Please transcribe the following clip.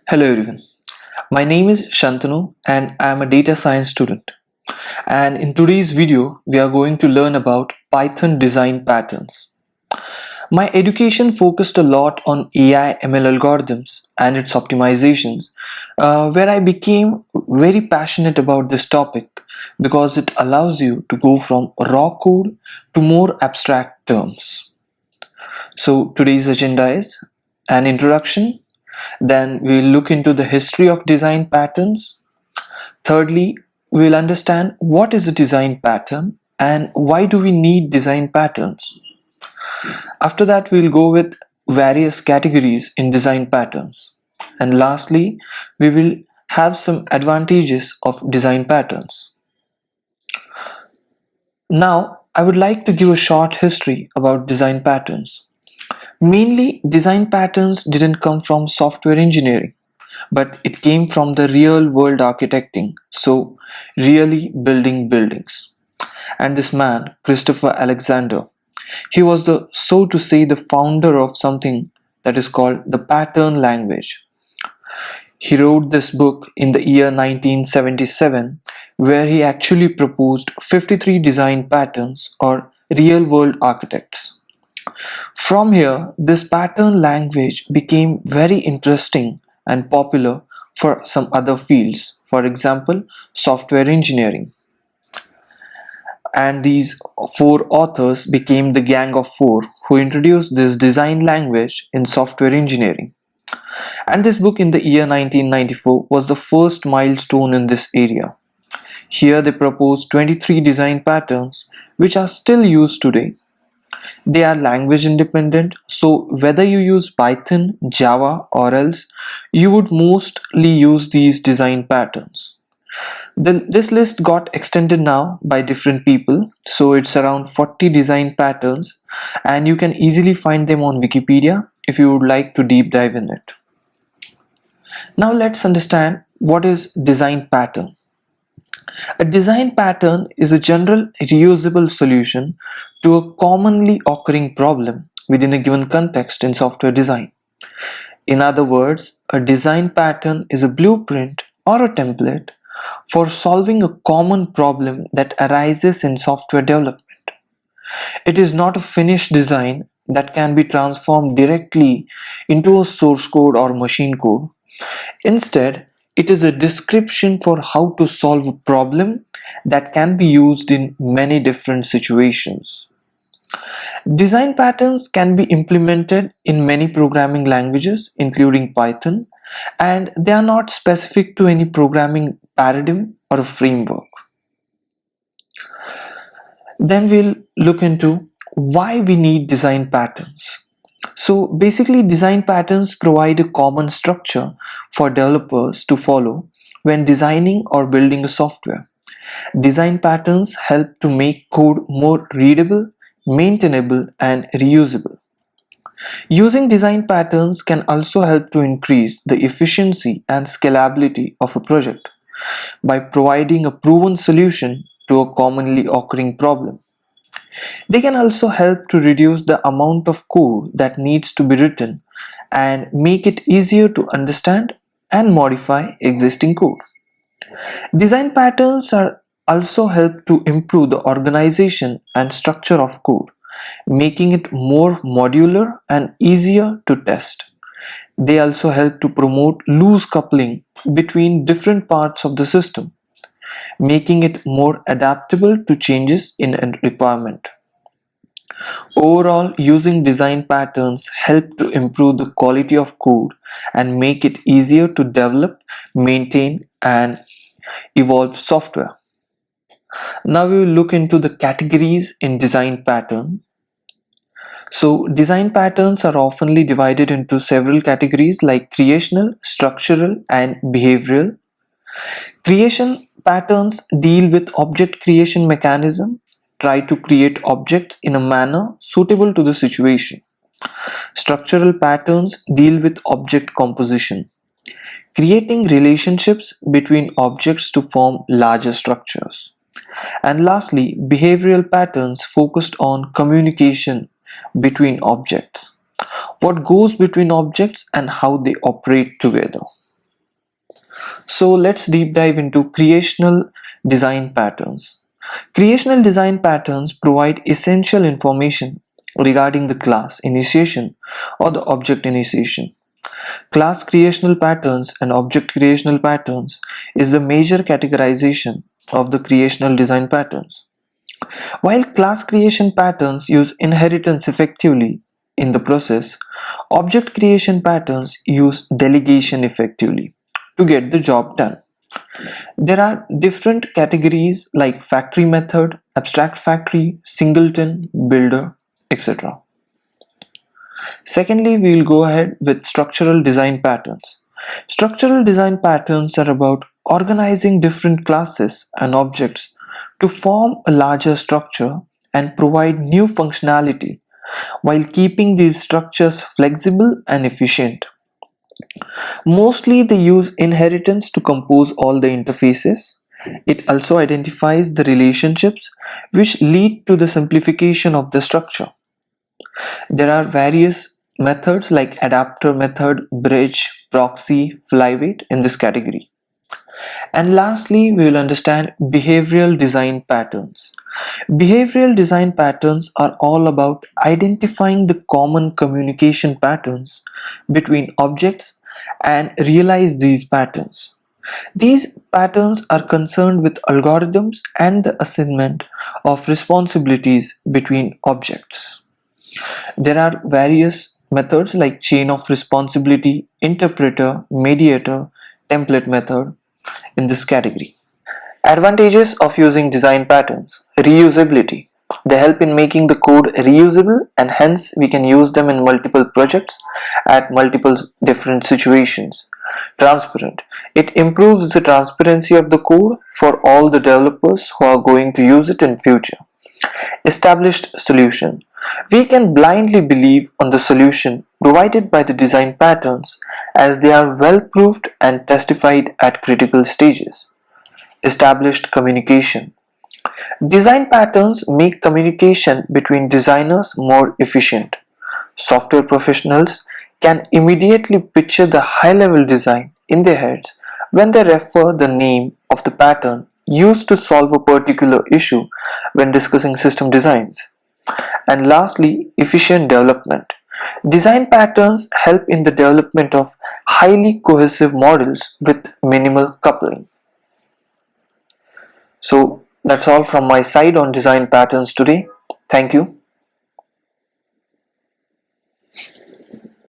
Hello everyone. My name is Shantanu and I am a data science student. And in today's video, we are going to learn about Python design patterns. My education focused a lot on AI ML algorithms and its optimizations, where I became very passionate about this topic because it allows you to go from raw code to more abstract terms. So today's agenda is an introduction. Then we'll look into the history of design patterns. Thirdly, we'll understand what is a design pattern and why do we need design patterns. After that, we'll go with various categories in design patterns. And lastly, we will have some advantages of design patterns. Now, I would like to give a short history about design patterns. Mainly, design patterns didn't come from software engineering, but it came from the real world architecting, so really building buildings. And this man, Christopher Alexander, he was the, so to say, the founder of something that is called the pattern language. He wrote this book in the year 1977, where he actually proposed 53 design patterns or real world architects. From here, this pattern language became very interesting and popular for some other fields, for example, software engineering. And these four authors became the Gang of Four who introduced this design language in software engineering. And this book in the year 1994 was the first milestone in this area. Here they proposed 23 design patterns which are still used today. They are language independent, so whether you use Python, Java, or else, you would mostly use these design patterns. This list got extended now by different people, so it's around 40 design patterns, and you can easily find them on Wikipedia if you would like to deep dive in it. Now let's understand what is design pattern. A design pattern is a general reusable solution to a commonly occurring problem within a given context in software design. In other words, a design pattern is a blueprint or a template for solving a common problem that arises in software development. It is not a finished design that can be transformed directly into a source code or machine code. Instead, it is a description for how to solve a problem that can be used in many different situations. Design patterns can be implemented in many programming languages, including Python, and they are not specific to any programming paradigm or a framework. Then we'll look into why we need design patterns. So basically, design patterns provide a common structure for developers to follow when designing or building a software. Design patterns help to make code more readable, maintainable, and reusable. Using design patterns can also help to increase the efficiency and scalability of a project by providing a proven solution to a commonly occurring problem. They can also help to reduce the amount of code that needs to be written and make it easier to understand and modify existing code. Design patterns are also help to improve the organization and structure of code, making it more modular and easier to test. They also help to promote loose coupling between different parts of the system, making it more adaptable to changes in a requirement. Overall, using design patterns help to improve the quality of code and make it easier to develop, maintain, and evolve software. Now we will look into the categories in design pattern. So design patterns are oftenly divided into several categories like creational, structural, and behavioral. Creation patterns deal with object creation mechanism, try to create objects in a manner suitable to the situation. Structural patterns deal with object composition, creating relationships between objects to form larger structures. And lastly, behavioral patterns focused on communication between objects. What goes between objects and how they operate together. So let's deep dive into creational design patterns. Creational design patterns provide essential information regarding the class initiation or the object initiation. Class creational patterns and object creational patterns is the major categorization of the creational design patterns. While class creation patterns use inheritance effectively in the process, object creation patterns use delegation effectively to get the job done. There are different categories like factory method, abstract factory, singleton, builder, etc. Secondly, we will go ahead with structural design patterns. Structural design patterns are about organizing different classes and objects to form a larger structure and provide new functionality while keeping these structures flexible and efficient. Mostly they use inheritance to compose all the interfaces. It also identifies the relationships which lead to the simplification of the structure. There are various methods like adapter method, bridge, proxy, flyweight in this category. And lastly, we will understand behavioral design patterns. Behavioral design patterns are all about identifying the common communication patterns between objects and realize these patterns. These patterns are concerned with algorithms and the assignment of responsibilities between objects. There are various methods like chain of responsibility, interpreter, mediator, template method in this category. Advantages of using design patterns. Reusability. They help in making the code reusable and hence we can use them in multiple projects at multiple different situations. Transparent. It improves the transparency of the code for all the developers who are going to use it in future. Established solution. We can blindly believe on the solution provided by the design patterns as they are well proved and testified at critical stages. Established communication. Design patterns make communication between designers more efficient. Software professionals can immediately picture the high-level design in their heads when they refer the name of the pattern used to solve a particular issue when discussing system designs. And lastly, efficient development. Design patterns help in the development of highly cohesive models with minimal coupling. So that's all from my side on design patterns today. Thank you.